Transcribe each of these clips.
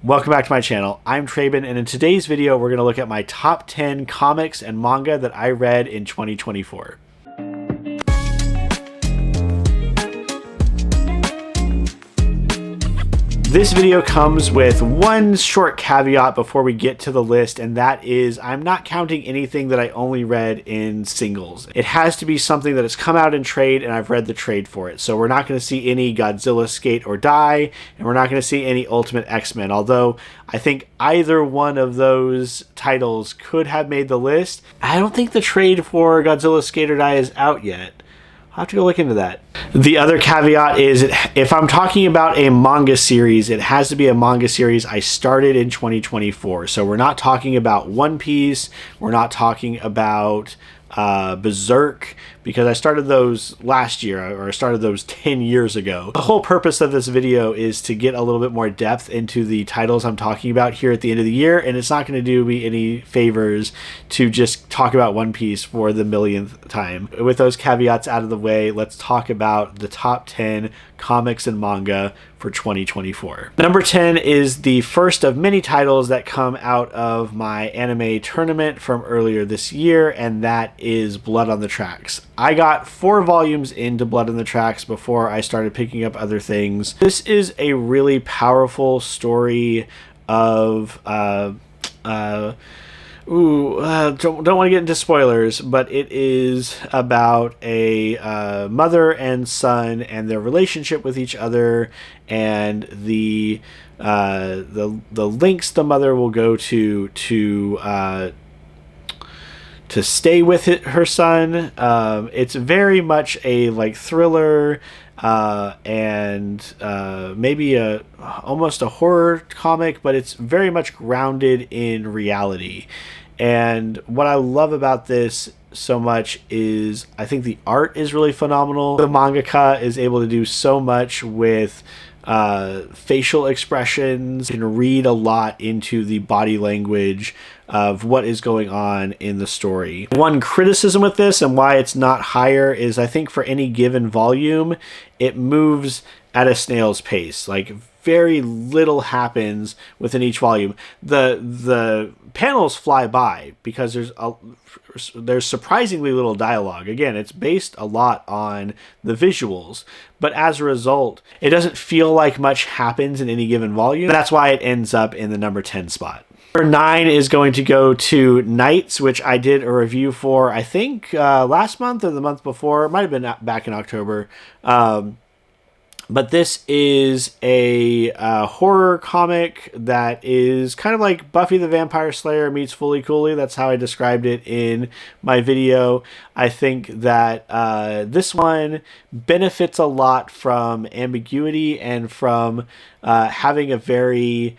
Welcome back to my channel. I'm Traben, and in today's video we're going to look at my top 10 comics and manga that I read in 2024. This video comes with one short caveat before we get to the list, and that is I'm not counting anything that I only read in singles. It has to be something that has come out in trade and I've read the trade for it. So we're not going to see any Godzilla Skate or Die, and we're not going to see any Ultimate X-Men, although I think either one of those titles could have made the list. I don't think the trade for Godzilla Skate or Die is out yet. I'll have to go look into that. The other caveat is if I'm talking about a manga series, it has to be a manga series I started in 2024. So we're not talking about One Piece. We're not talking about Berserk, because I started those last year, or I started those 10 years ago. The whole purpose of this video is to get a little bit more depth into the titles I'm talking about here at the end of the year, and it's not going to do me any favors to just talk about One Piece for the millionth time. With those caveats out of the way, let's talk about the top 10 comics and manga for 2024. Number 10 is the first of many titles that come out of my anime tournament from earlier this year, and that is Blood on the Tracks. I got 4 volumes into Blood on the Tracks before I started picking up other things. This is a really powerful story of don't want to get into spoilers, but it is about a mother and son and their relationship with each other, and the lengths the mother will go to stay with her son. It's very much a thriller and maybe almost a horror comic, but it's very much grounded in reality. And what I love about this so much is I think the art is really phenomenal. The mangaka is able to do so much with facial expressions. You can read a lot into the body language of what is going on in the story. One criticism with this and why it's not higher is I think for any given volume, it moves at a snail's pace. Like, very little happens within each volume. The panels fly by because there's surprisingly little dialogue. Again, it's based a lot on the visuals, but as a result, it doesn't feel like much happens in any given volume. That's why it ends up in the number 10 spot. Number 9 is going to go to Knights, which I did a review for, I think, last month or the month before. It might have been back in October. But this is a horror comic that is kind of like Buffy the Vampire Slayer meets Fully Cooley. That's how I described it in my video. I think that this one benefits a lot from ambiguity and from having a very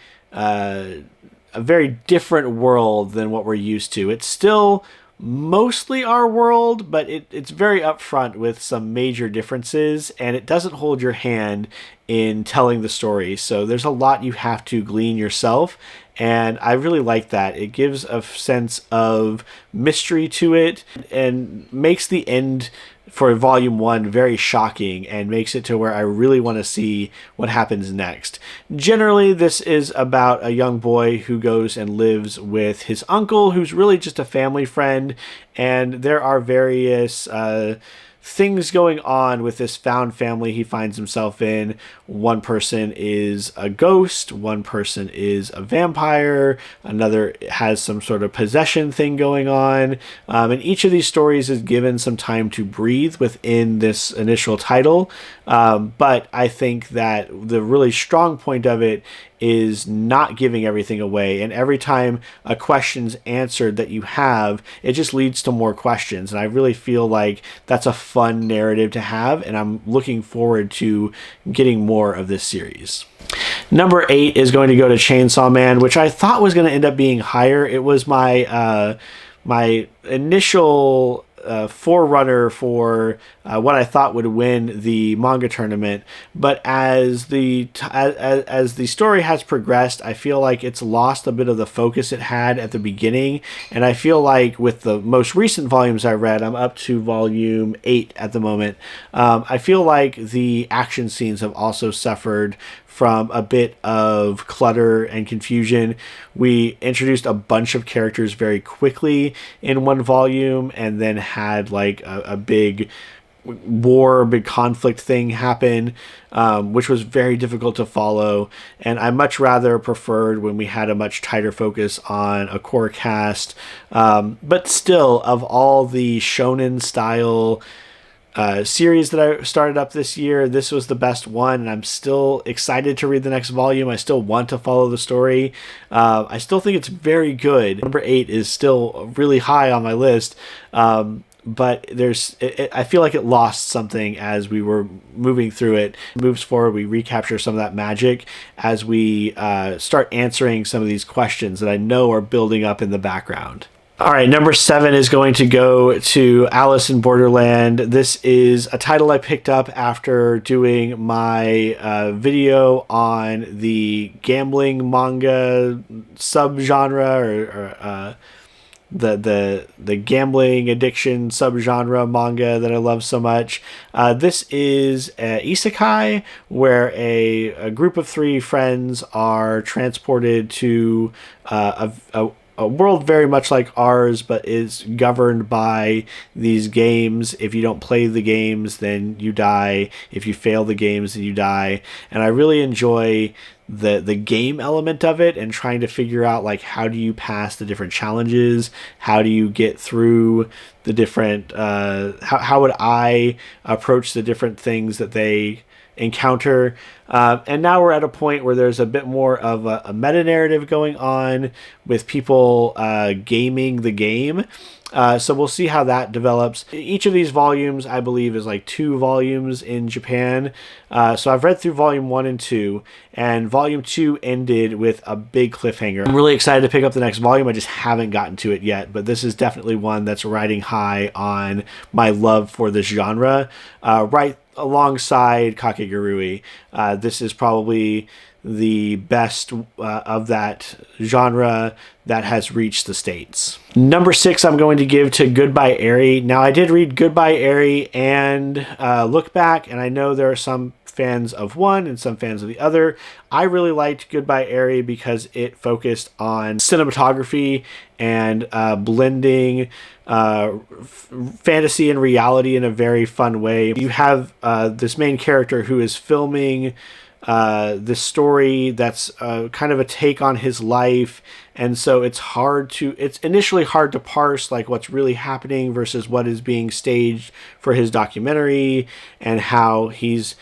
different world than what we're used to. It's still mostly our world, but it's very upfront with some major differences, and it doesn't hold your hand in telling the story. So there's a lot you have to glean yourself, and I really like that. It gives a sense of mystery to it and makes the end for volume 1 very shocking and makes it to where I really want to see what happens next. Generally, this is about a young boy who goes and lives with his uncle, who's really just a family friend, and there are various things going on with this found family he finds himself in. One person is a ghost, one person is a vampire, another has some sort of possession thing going on, and each of these stories is given some time to breathe within this initial title, but I think that the really strong point of it is not giving everything away, and every time a question's answered that you have, it just leads to more questions, and I really feel like that's a fun narrative to have, and I'm looking forward to getting more of this series. Number 8 is going to go to Chainsaw Man, which I thought was going to end up being higher. It was my my initial forerunner for what I thought would win the manga tournament, but as the story has progressed, I feel like it's lost a bit of the focus it had at the beginning, and I feel like with the most recent volumes I read, I'm up to volume 8 at the moment, I feel like the action scenes have also suffered from a bit of clutter and confusion. We introduced a bunch of characters very quickly in one volume, and then had like a big war, big conflict thing happen, which was very difficult to follow. And I much rather preferred when we had a much tighter focus on a core cast. But still, of all the shonen style series that I started up this year, this was the best one, and I'm still excited to read the next volume. I still want to follow the story. I still think it's very good. Number 8 is still really high on my list. But I feel like it lost something as we were moving through it. It moves forward, we recapture some of that magic as we start answering some of these questions that I know are building up in the background. All right, number 7 is going to go to Alice in Borderland. This is a title I picked up after doing my video on the gambling manga subgenre, or the gambling addiction subgenre manga that I love so much. This is Isekai, where a group of 3 friends are transported to a world very much like ours, but is governed by these games. If you don't play the games, then you die. If you fail the games, then you die. And I really enjoy the game element of it, and trying to figure out like, how do you pass the different challenges? How do you get through the different how would I approach the different things that they encounter? And now we're at a point where there's a bit more of a meta narrative going on with people gaming the game. So we'll see how that develops. Each of these volumes, I believe, is like 2 volumes in Japan. So I've read through volume 1 and 2, and volume 2 ended with a big cliffhanger. I'm really excited to pick up the next volume. I just haven't gotten to it yet, but this is definitely one that's riding high on my love for this genre, right alongside Kakegurui. This is probably the best of that genre that has reached the States. Number 6, I'm going to give to Goodbye Eri. Now, I did read Goodbye Eri and Look Back, and I know there are some fans of one and some fans of the other. I really liked Goodbye Eri because it focused on cinematography and blending fantasy and reality in a very fun way. You have this main character who is filming this story that's kind of a take on his life, and so it's initially hard to parse like what's really happening versus what is being staged for his documentary, and how he's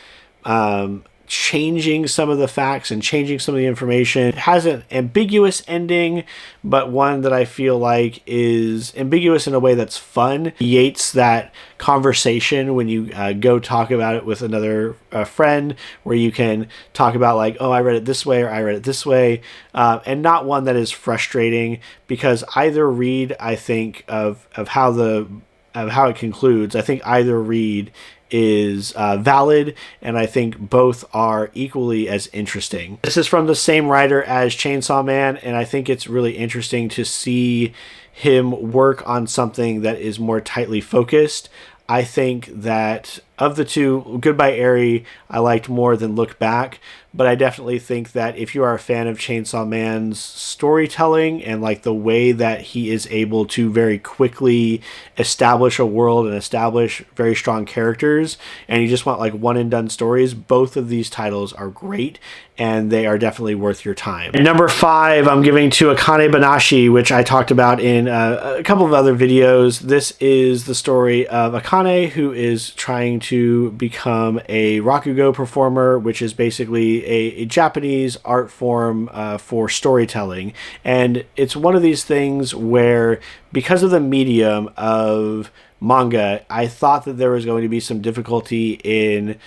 changing some of the facts and changing some of the information. It has an ambiguous ending, but one that I feel like is ambiguous in a way that's fun. Creates that conversation when you go talk about it with another friend, where you can talk about like, oh, I read it this way, or I read it this way, and not one that is frustrating, because either read, I think, of how it concludes, I think either read is valid, and I think both are equally as interesting. This is from the same writer as Chainsaw Man, and I think it's really interesting to see him work on something that is more tightly focused. I think that of the 2, Goodbye Eri I liked more than Look Back, but I definitely think that if you are a fan of Chainsaw Man's storytelling and like the way that he is able to very quickly establish a world and establish very strong characters, and you just want like one and done stories, both of these titles are great, and they are definitely worth your time. And number 5, I'm giving to Akane bonashi, which I talked about in a couple of other videos. This is the story of Akane, who is trying to become a rakugo performer, which is basically a Japanese art form for storytelling. And it's one of these things where, because of the medium of manga, I thought that there was going to be some difficulty in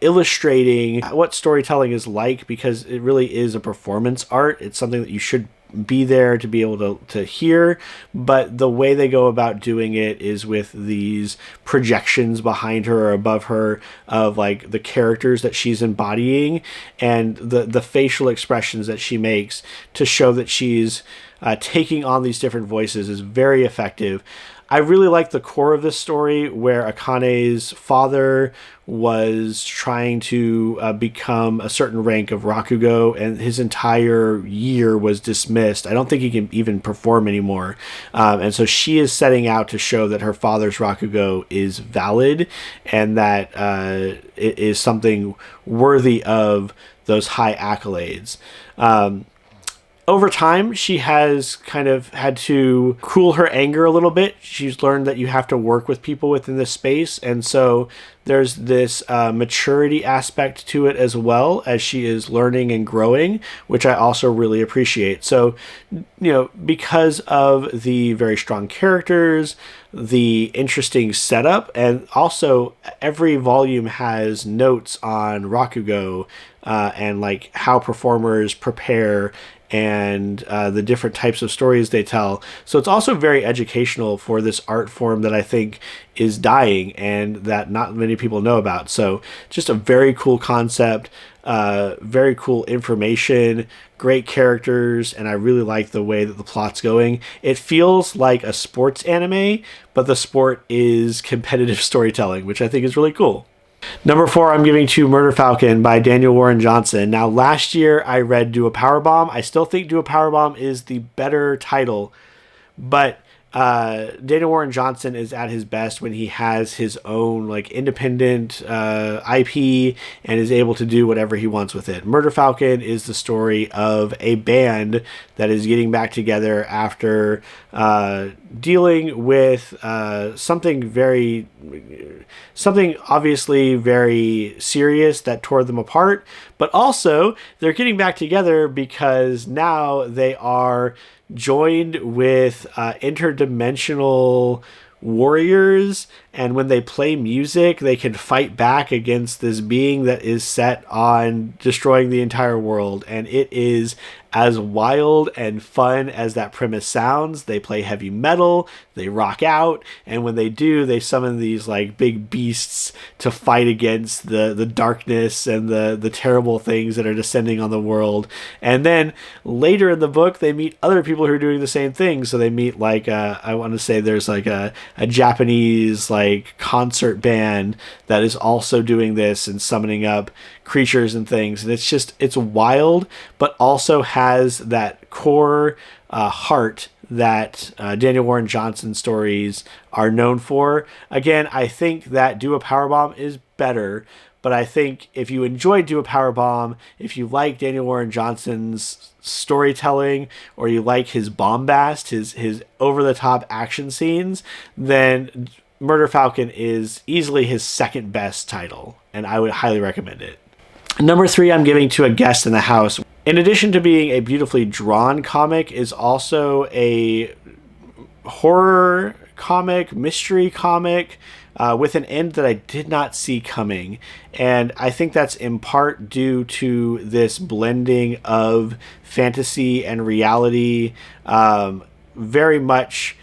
illustrating what storytelling is like, because it really is a performance art. It's something that you should be there to be able to hear, but the way they go about doing it is with these projections behind her or above her of like the characters that she's embodying, and the facial expressions that she makes to show that she's taking on these different voices is very effective. I really like the core of this story where Akane's father was trying to become a certain rank of Rakugo, and his entire year was dismissed. I don't think he can even perform anymore. And so she is setting out to show that her father's Rakugo is valid, and that it is something worthy of those high accolades. Over time, she has kind of had to cool her anger a little bit. She's learned that you have to work with people within this space. And so there's this maturity aspect to it as well, as she is learning and growing, which I also really appreciate. So, because of the very strong characters, the interesting setup, and also every volume has notes on Rakugo and like how performers prepare and the different types of stories they tell. So it's also very educational for this art form that I think is dying and that not many people know about. So just a very cool concept, very cool information, great characters, and I really like the way that the plot's going. It feels like a sports anime, but the sport is competitive storytelling, which I think is really cool. Number 4, I'm giving to Murder Falcon by Daniel Warren Johnson. Now, last year I read Do a Powerbomb. I still think Do a Powerbomb is the better title, but Daniel Warren Johnson is at his best when he has his own like independent IP and is able to do whatever he wants with it. Murder Falcon is the story of a band that is getting back together after dealing with something obviously very serious that tore them apart, but also they're getting back together because now they are joined with interdimensional warriors, and when they play music they can fight back against this being that is set on destroying the entire world. And it is as wild and fun as that premise sounds. They play heavy metal, they rock out, and when they do, they summon these like big beasts to fight against the darkness and the terrible things that are descending on the world. And then later in the book they meet other people who are doing the same thing. So they meet like I want to say there's like a Japanese like concert band that is also doing this and summoning up creatures and things. And it's wild, but also has that core heart that Daniel Warren Johnson stories are known for. Again, I think that Do a Powerbomb is better, but I think if you enjoy Do a Powerbomb, if you like Daniel Warren Johnson's storytelling, or you like his bombast, his over-the-top action scenes, then Murder Falcon is easily his second best title, and I would highly recommend it. Number 3, I'm giving to A Guest in the House. In addition to being a beautifully drawn comic, is also a horror comic, mystery comic, with an end that I did not see coming. And I think that's in part due to this blending of fantasy and reality, very much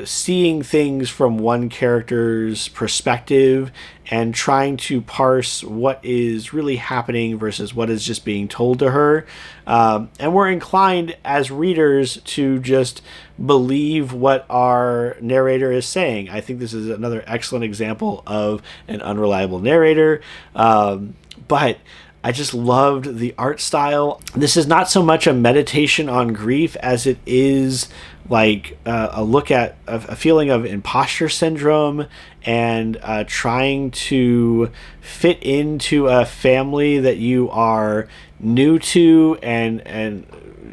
seeing things from one character's perspective and trying to parse what is really happening versus what is just being told to her. And we're inclined as readers to just believe what our narrator is saying. I think this is another excellent example of an unreliable narrator. But I just loved the art style. This is not so much a meditation on grief as it is like a look at a feeling of imposter syndrome and trying to fit into a family that you are new to and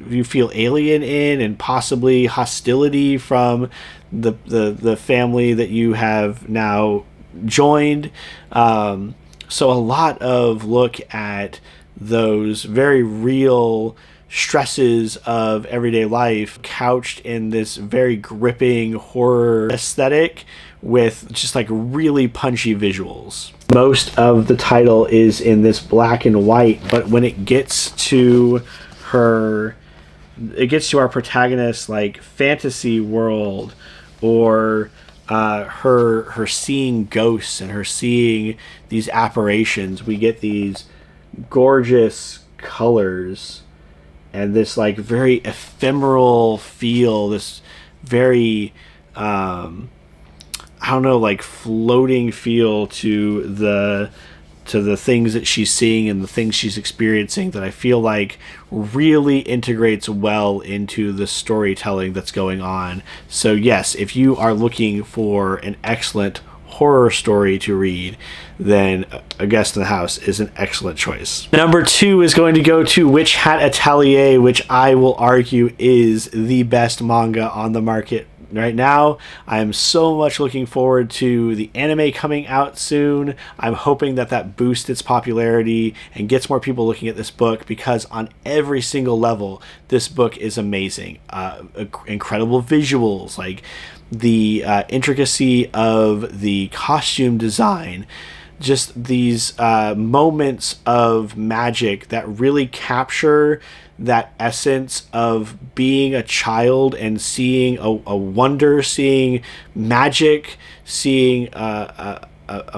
you feel alien in, and possibly hostility from the family that you have now joined. So a lot of look at those very real stresses of everyday life couched in this very gripping horror aesthetic with just like really punchy visuals. Most of the title is in this black and white, but when it gets to our protagonist's like fantasy world, or her seeing ghosts and her seeing these apparitions, we get these gorgeous colors and this like very ephemeral feel, this very I don't know, like floating feel to the things that she's seeing and the things she's experiencing that I feel like really integrates well into the storytelling that's going on. So yes, if you are looking for an excellent horror story to read, then A Guest in the House is an excellent choice. Number 2 is going to go to Witch Hat Italia, which I will argue is the best manga on the market right now. I am so much looking forward to the anime coming out soon. I'm hoping that that boosts its popularity and gets more people looking at this book, because on every single level, this book is amazing. Incredible visuals, like the intricacy of the costume design, just these moments of magic that really capture that essence of being a child and seeing a wonder, seeing magic, seeing a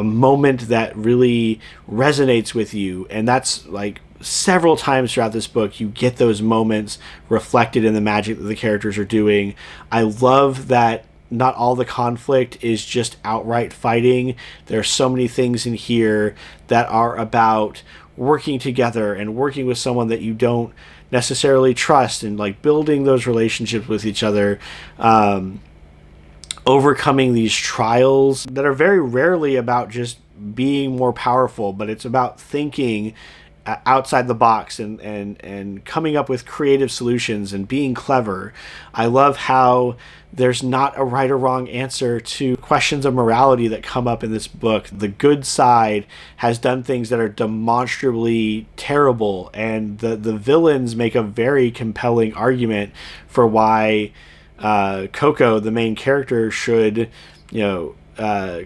moment that really resonates with you. And that's like several times throughout this book, you get those moments reflected in the magic that the characters are doing. I love that not all the conflict is just outright fighting. There are so many things in here that are about working together and working with someone that you don't necessarily trust, and like building those relationships with each other, overcoming these trials that are very rarely about just being more powerful, but it's about thinking outside the box and coming up with creative solutions and being clever. I love how there's not a right or wrong answer to questions of morality that come up in this book. The good side has done things that are demonstrably terrible, and the villains make a very compelling argument for why Coco, the main character, should,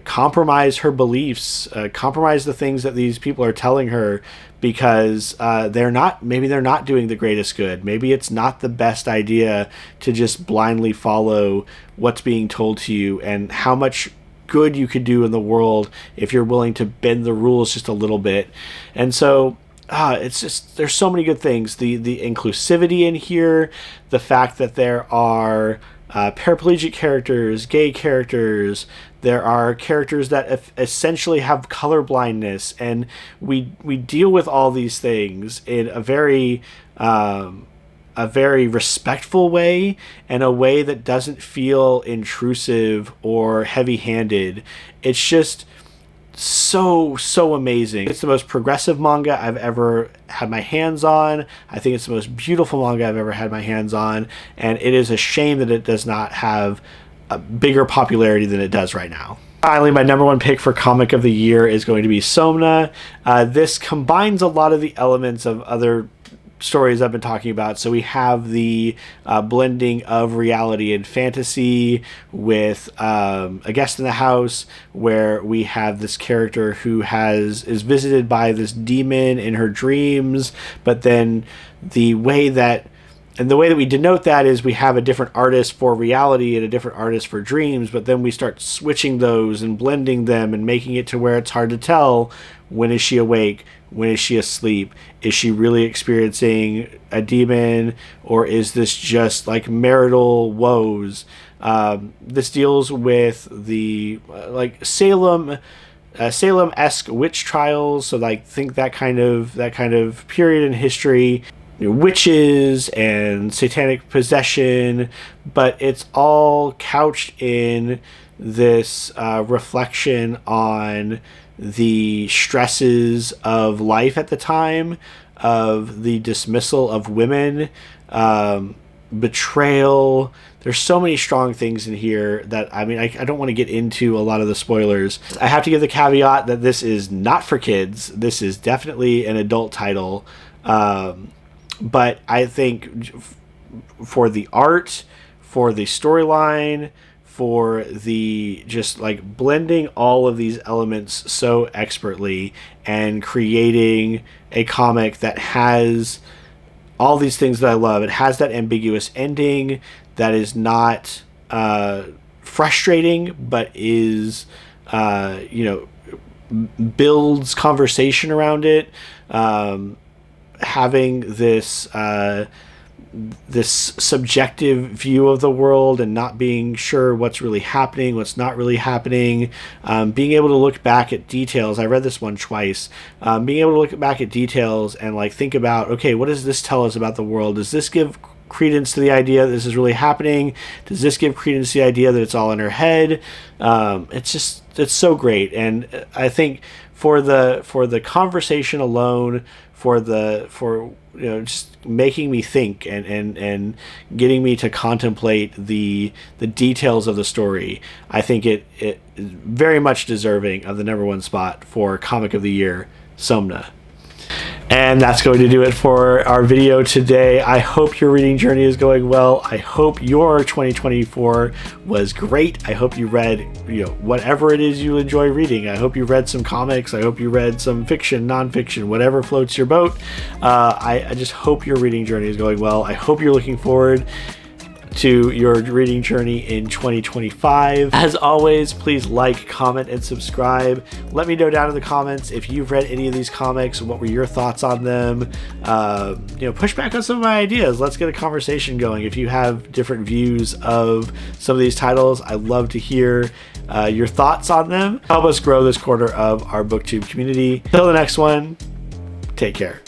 compromise her beliefs, compromise the things that these people are telling her, because they're not doing the greatest good. Maybe it's not the best idea to just blindly follow what's being told to you, and how much good you could do in the world if you're willing to bend the rules just a little bit. And so it's just, there's so many good things. The inclusivity in here, the fact that there are paraplegic characters, gay characters, there are characters that essentially have color blindness, and we deal with all these things in a very respectful way, and a way that doesn't feel intrusive or heavy-handed. It's just so amazing. It's the most progressive manga I've ever had my hands on. I think it's the most beautiful manga I've ever had my hands on, and it is a shame that it does not have a bigger popularity than it does right now. Finally, my number 1 pick for comic of the year is going to be Soma. This combines a lot of the elements of other stories I've been talking about. So we have the blending of reality and fantasy with A Guest in the House, where we have this character who is visited by this demon in her dreams, but then the way that we denote that is we have a different artist for reality and a different artist for dreams, but then we start switching those and blending them and making it to where it's hard to tell, when is she awake, when is she asleep, is she really experiencing a demon, or is this just like marital woes. This deals with the like Salem-esque witch trials, so like think that kind of period in history, witches and satanic possession, but it's all couched in this reflection on the stresses of life at the time, of the dismissal of women, betrayal. There's so many strong things in here that, I don't want to get into a lot of the spoilers. I have to give the caveat that this is not for kids. This is definitely an adult title. But I think for the art, for the storyline, for the just like blending all of these elements so expertly and creating a comic that has all these things that I love. It has that ambiguous ending that is not frustrating, but is, builds conversation around it. Having this this subjective view of the world and not being sure what's really happening, what's not really happening. Being able to look back at details. I read this one twice. Being able to look back at details and like think about, okay, what does this tell us about the world? Does this give credence to the idea that this is really happening? Does this give credence to the idea that it's all in her head? It's so great. And I think for the conversation alone, for just making me think and getting me to contemplate the details of the story, I think it is very much deserving of the #1 spot for Comic of the Year, Soma. And that's going to do it for our video today. I hope your reading journey is going well. I hope your 2024 was great. I hope you read, whatever it is you enjoy reading. I hope you read some comics. I hope you read some fiction, nonfiction, whatever floats your boat. I just hope your reading journey is going well. I hope you're looking forward to your reading journey in 2025. As always, please like, comment, and subscribe. Let me know down in the comments if you've read any of these comics. What were your thoughts on them? Push back on some of my ideas. Let's get a conversation going. If you have different views of some of these titles, I'd love to hear your thoughts on them. Help us grow this quarter of our BookTube community. Until the next one, take care.